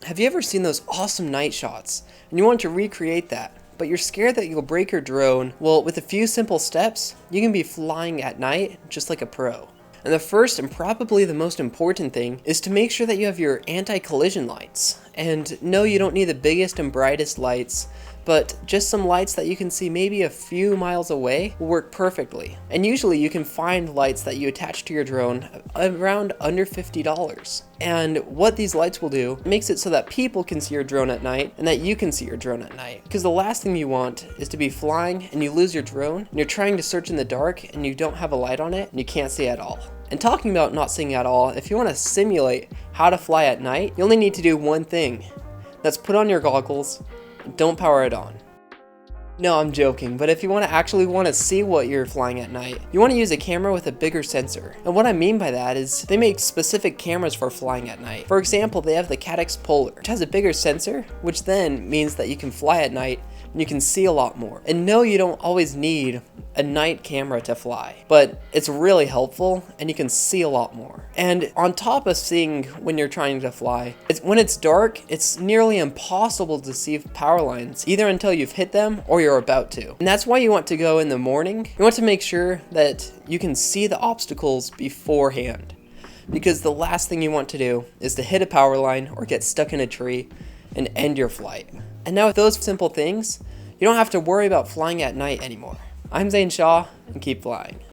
Have you ever seen those awesome night shots and you want to recreate that, but you're scared that you'll break your drone? Well, with a few simple steps, you can be flying at night just like a pro. And the first and probably the most important thing is to make sure that you have your anti-collision lights. And no, you don't need the biggest and brightest lights, but just some lights that you can see maybe a few miles away will work perfectly. And usually you can find lights that you attach to your drone around under $50. And what these lights will do makes it so that people can see your drone at night and that you can see your drone at night. Because the last thing you want is to be flying and you lose your drone and you're trying to search in the dark and you don't have a light on it and you can't see at all. And talking about not seeing at all, if you want to simulate how to fly at night, you only need to do one thing. That's put on your goggles. Don't power it on. No, I'm joking, but if you actually want to see what you're flying at night, you want to use a camera with a bigger sensor. And what I mean by that is they make specific cameras for flying at night. For example, they have the Caddx Polar, which has a bigger sensor, which then means that you can fly at night and you can see a lot more. And no, you don't always need a night camera to fly, but it's really helpful and you can see a lot more. And on top of seeing when you're trying to fly, when it's dark, it's nearly impossible to see power lines, either until you've hit them or you're about to. And that's why you want to go in the morning. You want to make sure that you can see the obstacles beforehand, because the last thing you want to do is to hit a power line or get stuck in a tree and end your flight. And now with those simple things, you don't have to worry about flying at night anymore. I'm Zane Shaw, and keep flying.